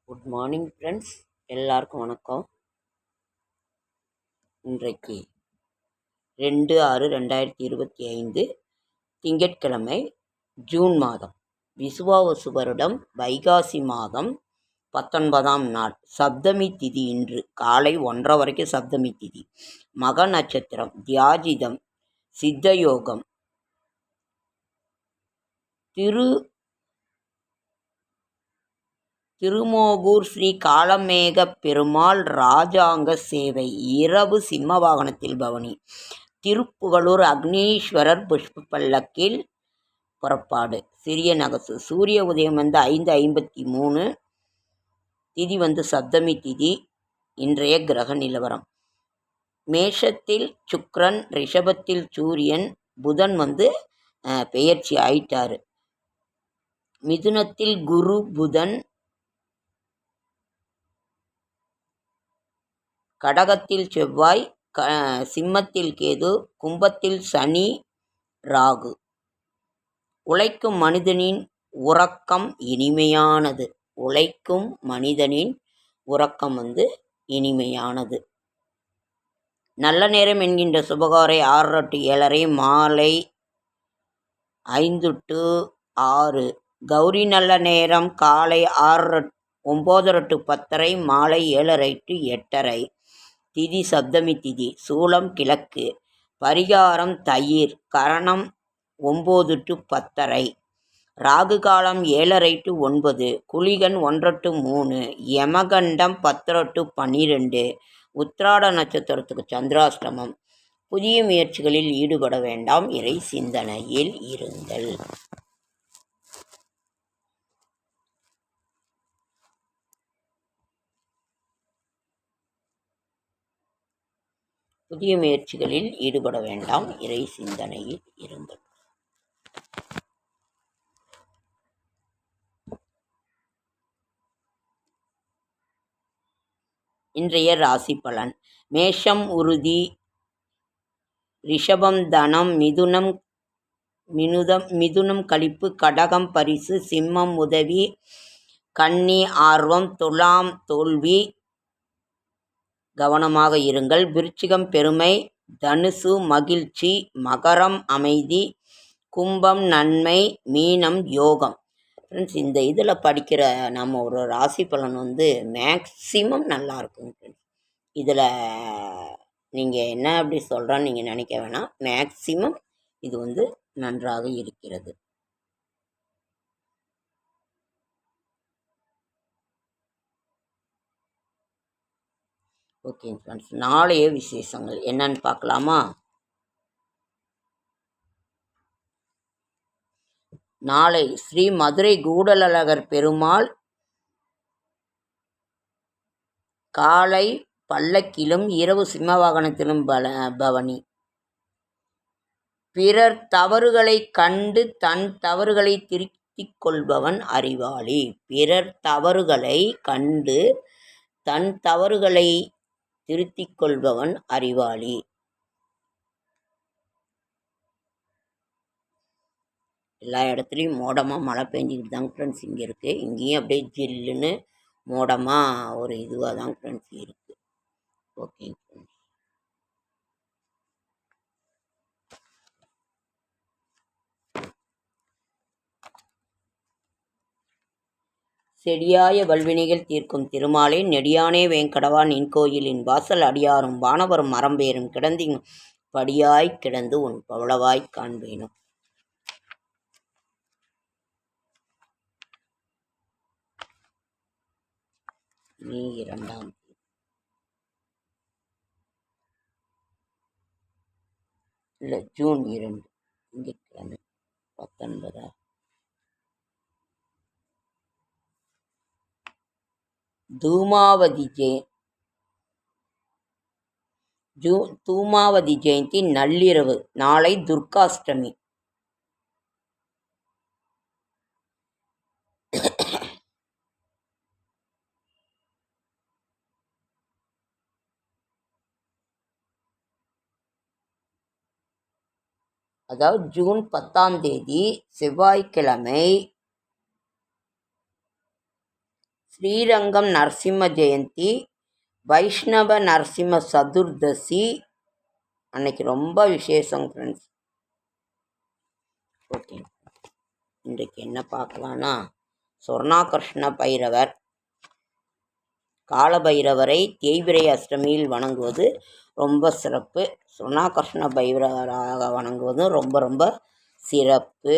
Good morning friends, எல்லாருக்கும் வணக்கம். இன்றைக்கு 2/6/2025 திங்கட்கிழமை, ஜூன் மாதம், விசுவாவசு வருடம் வைகாசி மாதம் 19ஆம் நாள். சப்தமி திதி இன்று காலை 1:30 வரைக்கும் சப்தமி திதி. மக நட்சத்திரம், தியாஜிதம், சித்தயோகம், திருமோகூர் ஸ்ரீ காளமேக பெருமாள் ராஜாங்க சேவை. இரவு சிம்ம வாகனத்தில் பவனி. திருப்புகலூர் அக்னீஸ்வரர் புஷ்ப பல்லக்கில் புறப்பாடு. சிறிய நகசு. சூரிய உதயம் 5:53. திதி சப்தமி திதி. இன்றைய கிரக நிலவரம்: மேஷத்தில் சுக்கிரன், ரிஷபத்தில் சூரியன், புதன் பெயர்ச்சி ஆயிட்டாரு. மிதுனத்தில் குரு புதன், கடகத்தில் செவ்வாய், சிம்மத்தில் கேது, கும்பத்தில் சனி ராகு. உழைக்கும் மனிதனின் உறக்கம் இனிமையானது. உழைக்கும் மனிதனின் உறக்கம் இனிமையானது. நல்ல நேரம் என்கின்ற சுபகாரை 6 to 7:30, மாலை 5 to 6. கௌரி நல்ல நேரம் காலை 9:30 to 10:30, மாலை 7:30 to 8:30. திதி சப்தமி திதி. சூலம் கிழக்கு. பரிகாரம் தயிர். கரணம் 9 to 10:30. ராகு காலம் 7:30 to 9. Kulikan 1 to 3. யமகண்டம் 10 to 12. உத்திராட நட்சத்திரத்துக்கு சந்திராஷ்டமம். புதிய முயற்சிகளில் ஈடுபட வேண்டாம். இறை சிந்தனையில் இருங்கள். புதிய முயற்சிகளில் ஈடுபட வேண்டாம். இறை சிந்தனையில் இருங்கள். இன்றைய ராசி பலன்: மேஷம் உறுதி, ரிஷபம் தனம், மிதுனம் களிப்பு, கடகம் பரிசு, சிம்மம் உதவி, கன்னி ஆர்வம், துலாம் தோல்வி. கவனமாக இருங்கள். விருச்சிகம் பெருமை, தனுசு மகிழ்ச்சி, மகரம் அமைதி, கும்பம் நன்மை, மீனம் யோகம். ஃப்ரெண்ட்ஸ், இந்த இதில் படிக்கிற நம்ம ஒரு ராசி பலன் மேக்சிமம் நல்லா இருக்குங்க ஃப்ரெண்ட்ஸ். இதில் நீங்கள் என்ன அப்படி சொல்கிறான்னு நீங்கள் நினைக்க வேணாம். மேக்சிமம் இது நன்றாக இருக்கிறது. ஓகே ஃப்ரெண்ட்ஸ், நாளைய விசேஷங்கள் என்னன்னு பார்க்கலாமா? நாளை ஸ்ரீ மதுரை கூடலழகர் பெருமாள் காலை பல்லக்கிலும் இரவு சிம்ம வாகனத்திலும் பவனி. பிறர் தவறுகளை கண்டு தன் தவறுகளை திருத்திக் கொள்பவன் அறிவாளி. பிறர் தவறுகளை கண்டு தன் தவறுகளை திருத்திக் கொள்பவன் அறிவாளி. எல்லா இடத்துலையும் மோடமாக மழை பெஞ்சிக்கிட்டு தாங்க ஃப்ரெண்ட்ஸ் இங்கே இருக்குது. இங்கேயும் அப்படியே ஜில்லுன்னு மோடமாக ஒரு இதுவாக தாங்க ஃப்ரெண்ட்ஸ் இருக்குது. ஓகே ஃப்ரெண்ட்ஸ், செடியாய வல்வினைகள் தீர்க்கும் திருமாலே, நெடியானே வேங்கடவா நின் கோயிலின் வாசல் அடியாரும் வானவரும் மரம்பேறும் கிடந்திங் படியாய் கிடந்து உன் பவளவாய் காண்பேனும். நீ 2ஆம் இல்லை ஜூன் 2 திங்கட்கிழமை 19. தூமாவதி ஜெயந்தி நள்ளிரவு. நாளை துர்காஷ்டமி. அதாவது ஜூன் 10ஆம் தேதி செவ்வாய்க்கிழமை ஸ்ரீரங்கம் நரசிம்ம ஜெயந்தி, வைஷ்ணவ நரசிம்ம சதுர்தசி அன்னைக்கு ரொம்ப விசேஷம் ஃப்ரெண்ட்ஸ். ஓகே, இன்றைக்கு என்ன பார்க்கலான்னா, சொர்ணாகர்ஷ்ண பைரவர், காலபைரவரை தேய்பிறை அஷ்டமியில் வணங்குவது ரொம்ப சிறப்பு. சொர்ணாகர்ஷ்ண பைரவராக வணங்குவதும் ரொம்ப ரொம்ப சிறப்பு.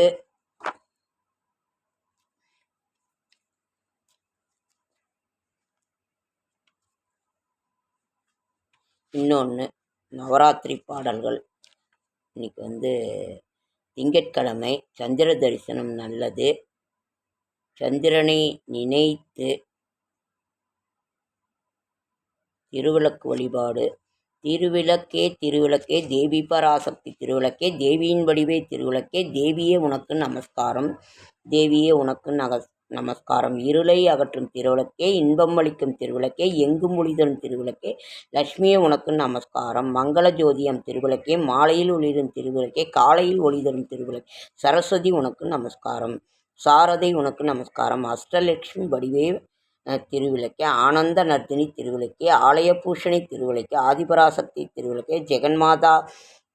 இன்னொன்று, நவராத்திரி பாடல்கள். இன்னைக்கு திங்கட்கிழமை, சந்திர தரிசனம் நல்லது. சந்திரனை நினைத்து திருவிளக்கு வழிபாடு. திருவிளக்கே திருவிளக்கே தேவி பராசக்தி திருவிளக்கே, தேவியின் வடிவே திருவிளக்கே, தேவியே உனக்கு நமஸ்காரம், தேவியே உனக்கு நமஸ்காரம். இருளை அகற்றும் திருவிளக்கே, இன்பம் அளிக்கும் திருவிளக்கே, எங்கும் ஒளிதரும் திருவிளக்கே, லட்சுமியே உனக்கு நமஸ்காரம். மங்கள ஜோதியம் திருவிளக்கே, மாலையில் ஒளிரும் திருவிளக்கே, காலையில் ஒளிதரும் திருவிளக்கே, சரஸ்வதி உனக்கு நமஸ்காரம், சாரதை உனக்கு நமஸ்காரம். அஷ்டலட்சுமி வடிவே திருவிளக்கே, ஆனந்த நர்தினி திருவிளக்கே, ஆலய பூஷணி திருவிளக்கே, ஆதிபராசக்தி திருவிளக்கே, ஜெகன்மாதா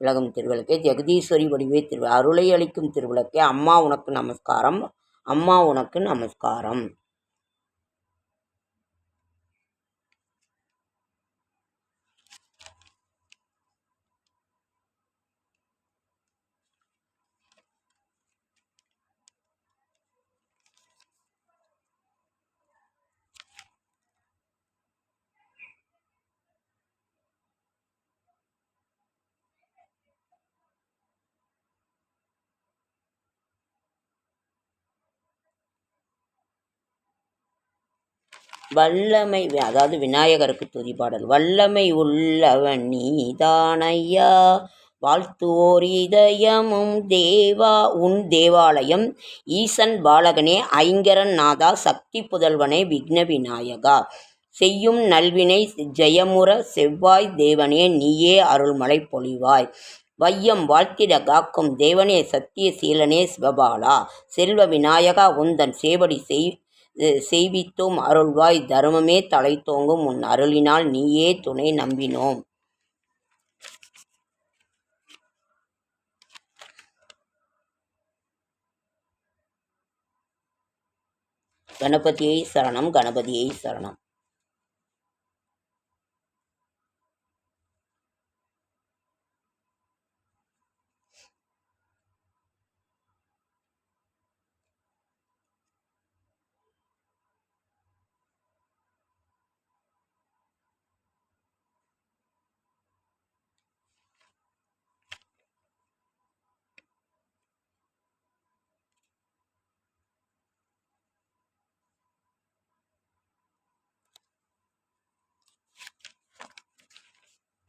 விலகும் திருவிளக்கே, ஜெகதீஸ்வரி வடிவே அருளை அளிக்கும் திருவிளக்கே, அம்மா உனக்கு நமஸ்காரம், அம்மா உனக்கு நமஸ்காரம். வல்லமை, அதாவது விநாயகருக்கு துதி பாடல். வல்லமை உள்ளவன் நீதானையா, வாழ்த்துவோர் இதயமும் தேவா உன் தேவாலயம், ஈசன் பாலகனே ஐங்கரன் நாதா, சக்தி புதல்வனே விக்ன விநாயகா, செய்யும் நல்வினை ஜெயமுற செவ்வாய் தேவனே நீயே அருள்மழை பொழிவாய், வையம் வாழ்த்திட காக்கும் தேவனே சத்திய சீலனே சிவபாலா, செல்வ விநாயகா உந்தன் சேவடி செய்வித்தோம் அருள்வாய், தருமமே தலைத்தோங்கும் உன் அருளினால் நீயே துணை நம்பினோம். கணபதியை சரணம், கணபதியை சரணம்.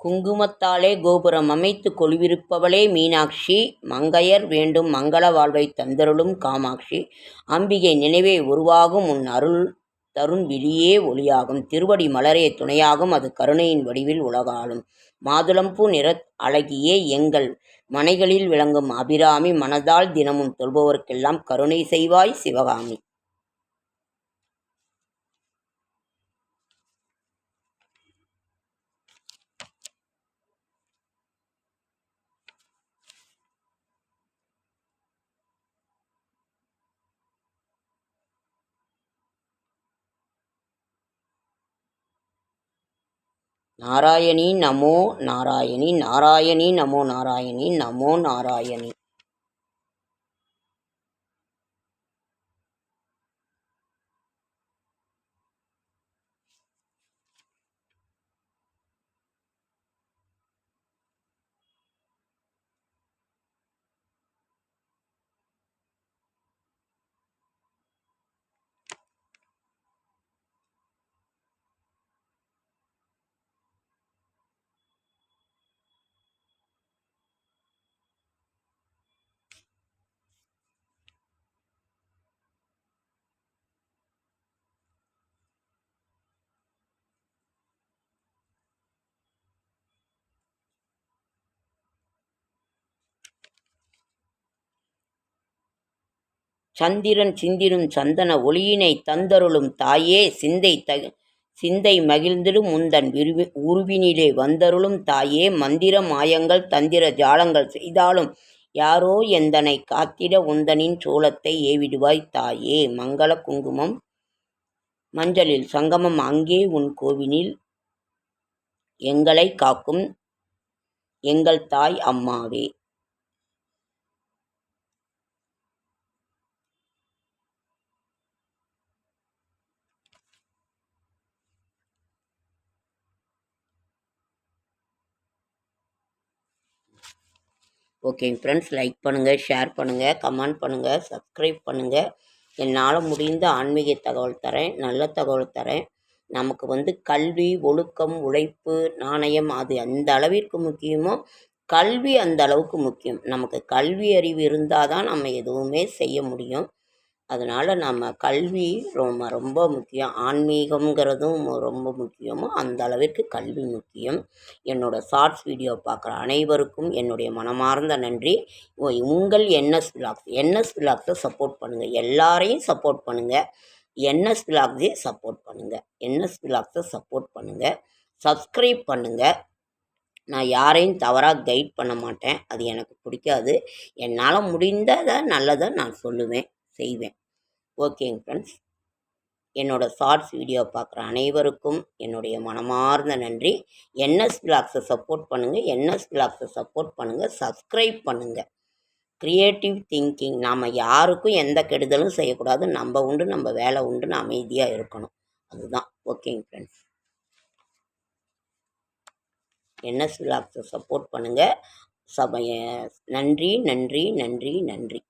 குங்குமத்தாலே கோபுரம் அமைத்து கொலுவிருப்பவளே மீனாட்சி, மங்கையர் வேண்டும் மங்கள வாழ்வை தந்தருளும் காமாட்சி, அம்பிகை நினைவே உருவாகும் உன் அருள் தரும் விழியே ஒளியாகும், திருவடி மலரே துணையாகும் அது கருணையின் வடிவில் உலகாலும், மாதுளம்பூ நிற அழகியே எங்கள் மனைகளில் விளங்கும் அபிராமி, மனதால் தினமும் தொல்பவர்க்கெல்லாம் கருணை செய்வாய் சிவகாமி. நாராயணி நமோ நாராயணி, நாராயணி நமோ நாராயணி, நமோ நாராயணி. சந்திரன் சிந்திடும் சந்தன ஒளியினை தந்தருளும் தாயே சிந்தை மகிழ்ந்திடும் முந்தன் உருவினிலே வந்தருளும் தாயே மந்திர மாயங்கள் தந்திர ஜாலங்கள் செய்தாலும் யாரோ எந்தனை காத்திட உந்தனின் சோளத்தை ஏவிடுவாய் தாயே. மங்கள குங்குமம் மஞ்சளில் சங்கமம் அங்கே உன் கோவினில் எங்களை காக்கும் எங்கள் தாய் அம்மாவே. ஓகேங்க ஃப்ரெண்ட்ஸ், லைக் பண்ணுங்கள், ஷேர் பண்ணுங்கள், கமெண்ட் பண்ணுங்கள், சப்ஸ்கிரைப் பண்ணுங்கள். என்னால் முடிந்த ஆன்மீக தகவல் தரேன், நல்ல தகவல் தரேன். நமக்கு கல்வி, ஒழுக்கம், உழைப்பு, நாணயம் அது அந்த அளவிற்கு முக்கியமோ கல்வி அந்த அளவுக்கு முக்கியம். நமக்கு கல்வி அறிவு இருந்தால் தான் நம்ம எதுவுமே செய்ய முடியும். அதனால் நம்ம கல்வி ரொம்ப ரொம்ப முக்கியம். ஆன்மீகங்கிறதும் ரொம்ப முக்கியமோ அந்த அளவிற்கு கல்வி முக்கியம். என்னோடய ஷார்ட்ஸ் வீடியோ பார்க்குற அனைவருக்கும் என்னுடைய மனமார்ந்த நன்றி. உங்கள் என்எஸ் விலாக்ஸை சப்போர்ட் பண்ணுங்கள். எல்லாரையும் சப்போர்ட் பண்ணுங்கள். என்எஸ் விலாக்ஸே சப்போர்ட் பண்ணுங்கள். என்எஸ் விலாக்ஸை சப்போர்ட் பண்ணுங்கள். சப்ஸ்கிரைப் பண்ணுங்கள். நான் யாரையும் தவறாக கைட் பண்ண மாட்டேன். அது எனக்கு பிடிக்காது. என்னால் முடிந்ததை நல்லதை நான் சொல்லுவேன், செய்வேன். ஓகேங்க ஃப்ரெண்ட்ஸ், என்னோடய ஷார்ட்ஸ் வீடியோ பார்க்குற அனைவருக்கும் என்னுடைய மனமார்ந்த நன்றி. என்எஸ் விலாக்ஸை சப்போர்ட் பண்ணுங்கள். என்எஸ் விலாக்ஸை சப்போர்ட் பண்ணுங்கள். சப்ஸ்கிரைப் பண்ணுங்கள். க்ரியேட்டிவ் திங்கிங், நாம் யாருக்கும் எந்த கெடுதலும் செய்யக்கூடாது. நம்ம உண்டு, நம்ம வேலை உண்டுன்னு அமைதியாக இருக்கணும். அதுதான். ஓகேங்க ஃப்ரெண்ட்ஸ், என்எஸ் விலாக்ஸை சப்போர்ட் பண்ணுங்கள். நன்றி நன்றி நன்றி நன்றி.